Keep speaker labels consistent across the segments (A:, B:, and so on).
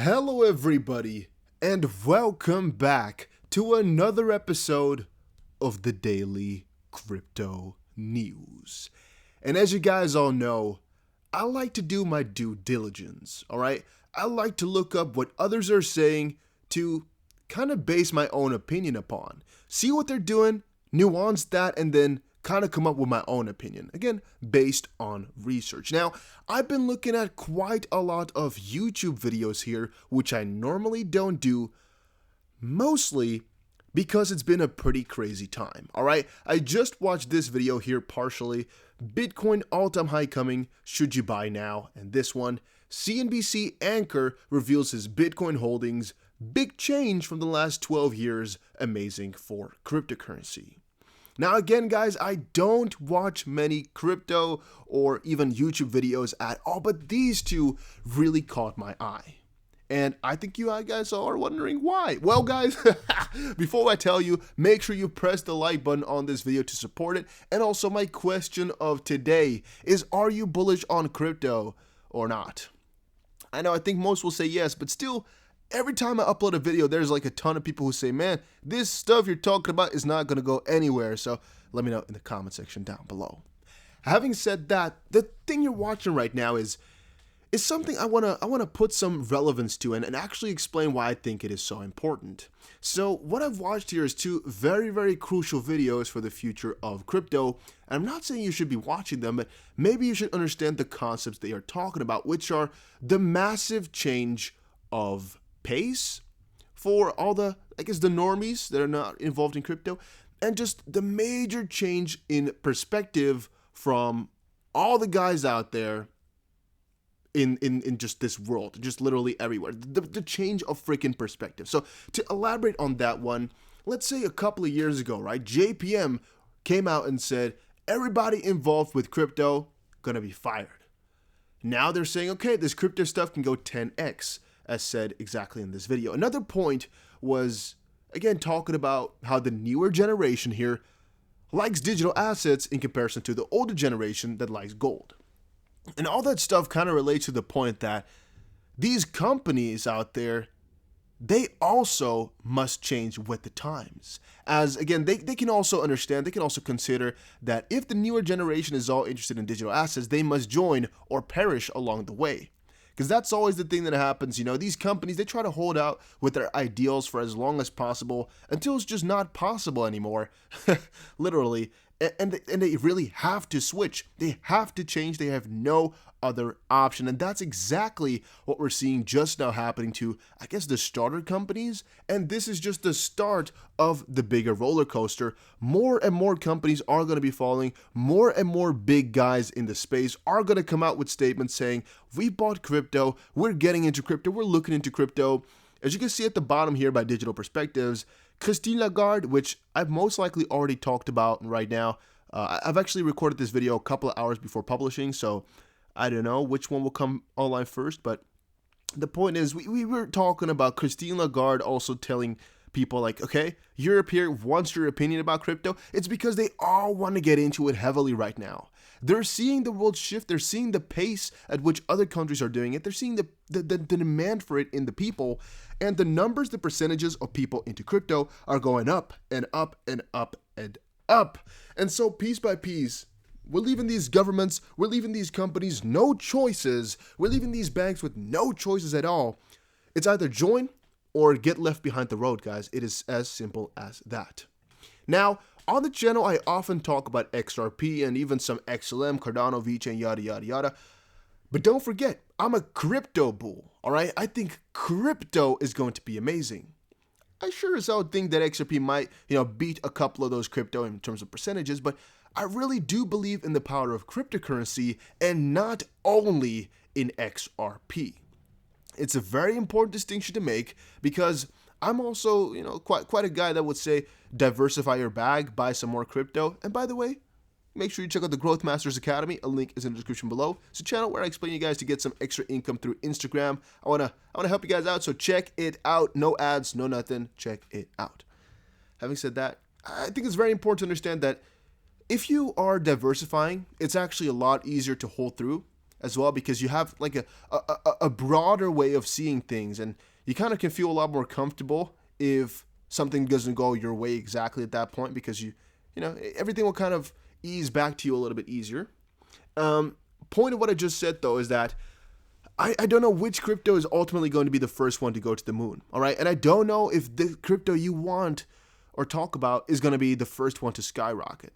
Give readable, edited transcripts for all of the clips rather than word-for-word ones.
A: Hello everybody, and welcome back to another episode of the Daily Crypto News. And as you guys all know, I like to do my due diligence, alright? I like to look up what others are saying to kind of base my own opinion upon. See what they're doing, nuance that, and then kind of come up with my own opinion, again, based on research. Now, I've been looking at quite a lot of YouTube videos here, which I normally don't do, mostly because it's been a pretty crazy time, all right? I just watched this video here partially, Bitcoin all-time high coming, should you buy now? And this one, CNBC anchor reveals his Bitcoin holdings, big change from the last 12 years, amazing for cryptocurrency. Now again, guys, I don't watch many crypto or even YouTube videos at all, but these two really caught my eye. And I think you guys are wondering why. Well, guys, before I tell you, make sure you press the like button on this video to support it. And also my question of today is, are you bullish on crypto or not? I know I think most will say yes, but still, every time I upload a video, there's like a ton of people who say, man, this stuff you're talking about is not going to go anywhere. So let me know in the comment section down below. Having said that, the thing you're watching right now is something I want to put some relevance to and actually explain why I think it is so important. So what I've watched here is two very, very crucial videos for the future of crypto. And I'm not saying you should be watching them, but maybe you should understand the concepts they are talking about, which are the massive change of pace for all the, I guess, the normies that are not involved in crypto, and just the major change in perspective from all the guys out there in just this world, just literally everywhere. The change of freaking perspective. So to elaborate on that one, let's say a couple of years ago, right, JPM came out and said, everybody involved with crypto gonna be fired. Now they're saying, okay, this crypto stuff can go 10x. As said exactly in this video. Another point was, again, talking about how the newer generation here likes digital assets in comparison to the older generation that likes gold. And all that stuff kind of relates to the point that these companies out there, they also must change with the times. As, again, they can also understand, they can also consider that if the newer generation is all interested in digital assets, they must join or perish along the way. Because that's always the thing that happens, you know, these companies, they try to hold out with their ideals for as long as possible until it's just not possible anymore, literally, and they really have to switch, they have to change, they have no other option, and that's exactly what we're seeing just now happening to, I guess, the starter companies, and this is just the start of the bigger roller coaster. More and more companies are going to be falling, more and more big guys in the space are going to come out with statements saying, we bought crypto, we're getting into crypto, we're looking into crypto. As you can see at the bottom here by Digital Perspectives, Christine Lagarde, which I've most likely already talked about right now. I've actually recorded this video a couple of hours before publishing, so I don't know which one will come online first, but the point is we were talking about Christine Lagarde also telling people like, okay, Europe here wants your opinion about crypto. It's because they all want to get into it heavily right now. They're seeing the world shift. They're seeing the pace at which other countries are doing it. They're seeing the demand for it in the people. And the numbers, the percentages of people into crypto are going up and up and up and up. And so piece by piece, we're leaving these governments, we're leaving these companies no choices. We're leaving these banks with no choices at all. It's either join or get left behind the road, guys. It is as simple as that. Now, on the channel, I often talk about XRP and even some XLM, Cardano, Vice, and yada, yada, yada. But don't forget, I'm a crypto bull, all right? I think crypto is going to be amazing. I sure as hell think that XRP might, beat a couple of those crypto in terms of percentages, but I really do believe in the power of cryptocurrency and not only in XRP. It's a very important distinction to make because I'm also, quite a guy that would say diversify your bag, buy some more crypto. And by the way, make sure you check out the Growth Masters Academy. A link is in the description below. It's a channel where I explain you guys to get some extra income through Instagram. I wanna help you guys out, so check it out. No ads, no nothing. Check it out. Having said that, I think it's very important to understand that if you are diversifying, it's actually a lot easier to hold through. as well, because you have like a broader way of seeing things, and you kind of can feel a lot more comfortable if something doesn't go your way exactly at that point, because you know, everything will kind of ease back to you a little bit easier. Point of what I just said though is that I don't know which crypto is ultimately going to be the first one to go to the moon, all right? And I don't know if the crypto you want or talk about is going to be the first one to skyrocket.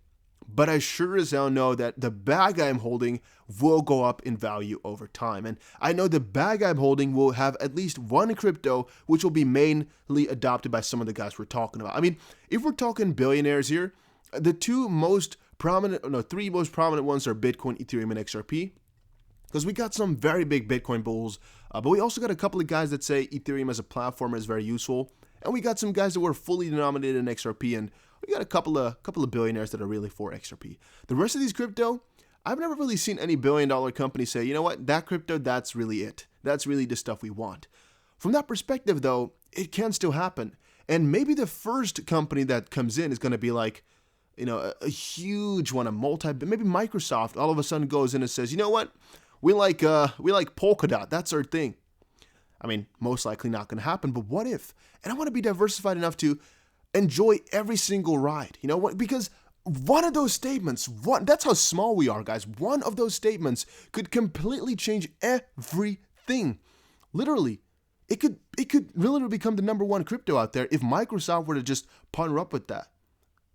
A: But I sure as hell know that the bag I'm holding will go up in value over time. And I know the bag I'm holding will have at least one crypto which will be mainly adopted by some of the guys we're talking about. I mean, if we're talking billionaires here, the three most prominent ones are Bitcoin, Ethereum, and XRP. Because we got some very big Bitcoin bulls, but we also got a couple of guys that say Ethereum as a platform is very useful, and we got some guys that were fully denominated in XRP, and we got a couple of billionaires that are really for XRP. The rest of these crypto, I've never really seen any billion-dollar company say, you know what, that crypto, that's really it. That's really the stuff we want. From that perspective, though, it can still happen, and maybe the first company that comes in is going to be like, you know, a huge one, maybe Microsoft all of a sudden goes in and says, you know what, we like Polkadot. That's our thing. I mean, most likely not going to happen, but what if? And I want to be diversified enough to enjoy every single ride. You know what? Because one of those statements, that's how small we are, guys. One of those statements could completely change everything. Literally. It could literally become the number one crypto out there if Microsoft were to just partner up with that.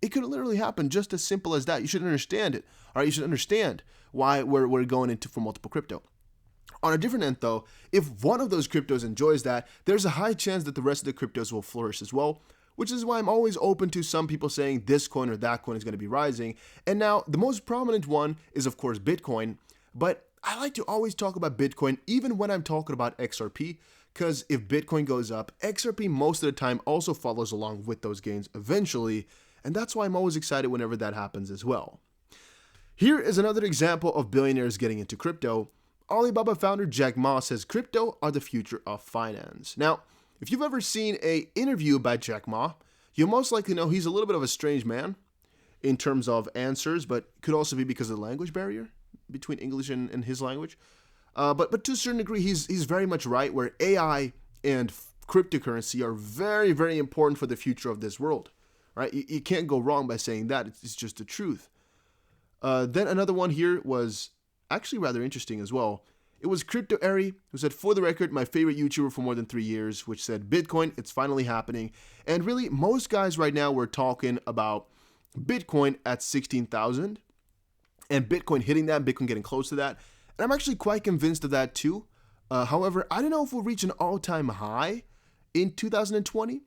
A: It could literally happen just as simple as that. You should understand it. All right, you should understand why we're going into for multiple crypto. On a different end, though, if one of those cryptos enjoys that, there's a high chance that the rest of the cryptos will flourish as well, which is why I'm always open to some people saying this coin or that coin is going to be rising. And now, the most prominent one is, of course, Bitcoin, but I like to always talk about Bitcoin even when I'm talking about XRP, because if Bitcoin goes up, XRP most of the time also follows along with those gains eventually, and that's why I'm always excited whenever that happens as well. Here is another example of billionaires getting into crypto. Alibaba founder Jack Ma says crypto are the future of finance. Now, if you've ever seen an interview by Jack Ma, you'll most likely know he's a little bit of a strange man in terms of answers, but could also be because of the language barrier between English and his language. But to a certain degree, he's very much right, where AI and cryptocurrency are very, very important for the future of this world. Right? You can't go wrong by saying that. It's just the truth. Then another one here was actually rather interesting as well. It was Crypto Airy, who said, for the record, my favorite YouTuber for more than 3 years, which said, Bitcoin, it's finally happening. And really, most guys right now were talking about Bitcoin at 16,000 and Bitcoin hitting that, Bitcoin getting close to that. And I'm actually quite convinced of that too. However, I don't know if we'll reach an all-time high in 2020,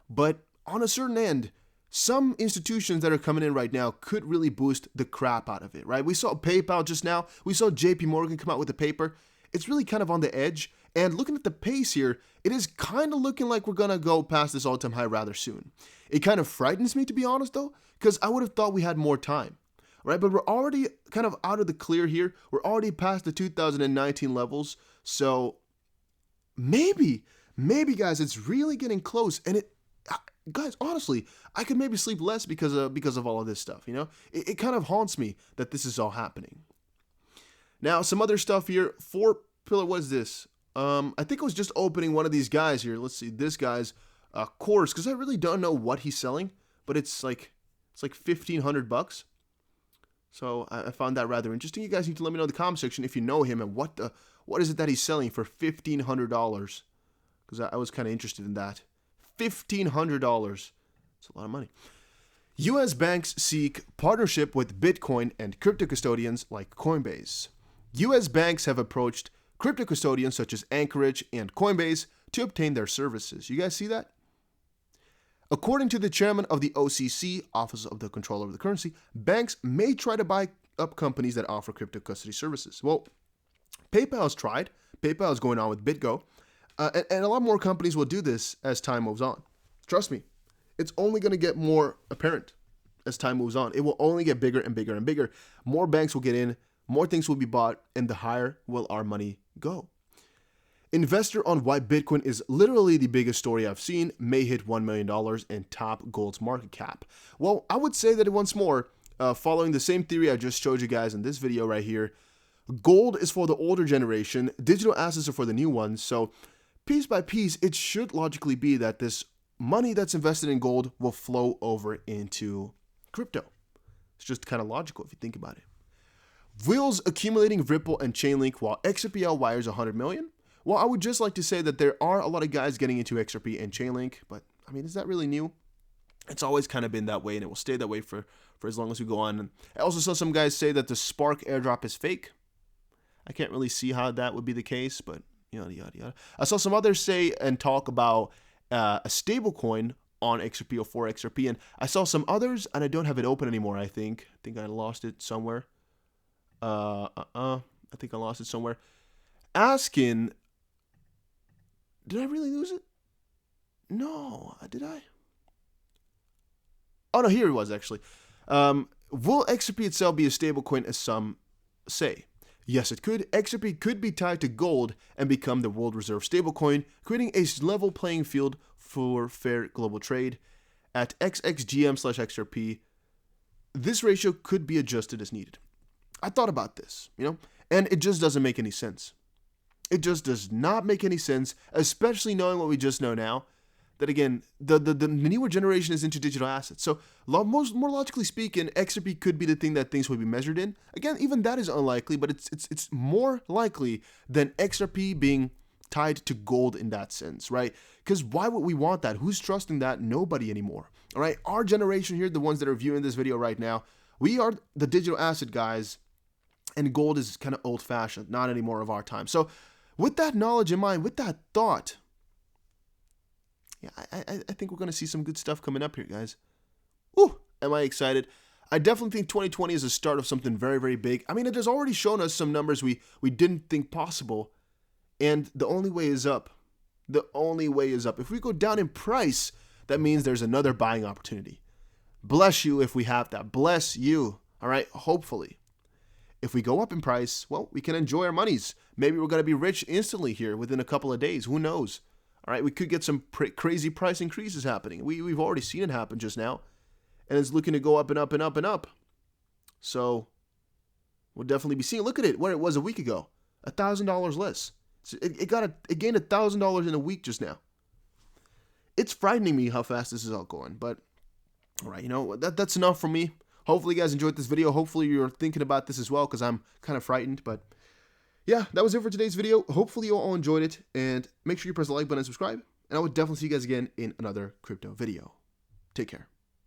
A: but on a certain end, some institutions that are coming in right now could really boost the crap out of it, right? We saw PayPal just now. We saw JP Morgan come out with a paper. It's really kind of on the edge. And looking at the pace here, it is kind of looking like we're going to go past this all-time high rather soon. It kind of frightens me, to be honest, though, because I would have thought we had more time, right? But we're already kind of out of the clear here. We're already past the 2019 levels. So maybe, guys, it's really getting close. And guys, honestly, I could maybe sleep less because of all of this stuff, you know? It kind of haunts me that this is all happening. Now, some other stuff here. 4Pillar, what is this? I think I was just opening one of these guys here. Let's see, this guy's course, because I really don't know what he's selling, but it's like $1,500. So I found that rather interesting. You guys need to let me know in the comment section if you know him and what is it that he's selling for $1,500, because I was kind of interested in that. $1,500. It's a lot of money. U.S. banks seek partnership with Bitcoin and crypto custodians like Coinbase. U.S. banks have approached crypto custodians such as Anchorage and Coinbase to obtain their services. You guys see that? According to the chairman of the OCC, Office of the Controller of the Currency, banks may try to buy up companies that offer crypto custody services. Well, PayPal has tried. PayPal is going on with BitGo. And a lot more companies will do this as time moves on. Trust me, it's only going to get more apparent as time moves on. It will only get bigger and bigger and bigger. More banks will get in, more things will be bought, and the higher will our money go. Investor on why Bitcoin is literally the biggest story I've seen may hit $1 million in top gold's market cap. Well, I would say that once more, following the same theory I just showed you guys in this video right here, Gold is for the older generation, digital assets are for the new ones. So piece by piece, it should logically be that this money that's invested in gold will flow over into crypto. It's just kind of logical if you think about it. Wheels accumulating Ripple and Chainlink while XRP wires 100 million. Well, I would just like to say that there are a lot of guys getting into XRP and Chainlink, but I mean, is that really new? It's always kind of been that way, and it will stay that way for as long as we go on. And I also saw some guys say that the Spark airdrop is fake. I can't really see how that would be the case, but yada, yada, yada. I saw some others say and talk about a stable coin on XRP or for XRP, and I saw some others, and I don't have it open anymore, I think. I think I lost it somewhere. I think I lost it somewhere. Asking, did I really lose it? No, did I? Oh, no, here it was, actually. Will XRP itself be a stablecoin, as some say? Yes, it could. XRP could be tied to gold and become the world reserve stablecoin, creating a level playing field for fair global trade. At XXGM/XRP, this ratio could be adjusted as needed. I thought about this, and it just doesn't make any sense. It just does not make any sense, especially knowing what we just know now, that again, the newer generation is into digital assets. So more logically speaking, XRP could be the thing that things would be measured in. Again, even that is unlikely, but it's more likely than XRP being tied to gold in that sense, right? Because why would we want that? Who's trusting that? Nobody anymore, all right? Our generation here, the ones that are viewing this video right now, we are the digital asset guys, and gold is kind of old-fashioned, not anymore of our time. So with that knowledge in mind, with that thought, yeah, I think we're going to see some good stuff coming up here, guys. Ooh, am I excited? I definitely think 2020 is the start of something very, very big. I mean, it has already shown us some numbers we didn't think possible, and the only way is up. The only way is up. If we go down in price, that means there's another buying opportunity. Bless you if we have that. Bless you, all right? Hopefully. If we go up in price, well, we can enjoy our monies. Maybe we're going to be rich instantly here within a couple of days. Who knows? All right, we could get some crazy price increases happening. We've already seen it happen just now, and it's looking to go up and up and up and up. So we'll definitely be seeing. Look at it, where it was a week ago, $1,000 less. So it gained $1,000 in a week just now. It's frightening me how fast this is all going. But all right, that's enough for me. Hopefully, you guys enjoyed this video. Hopefully, you're thinking about this as well, because I'm kind of frightened, but. Yeah, that was it for today's video. Hopefully you all enjoyed it, and make sure you press the like button and subscribe, and I will definitely see you guys again in another crypto video. Take care.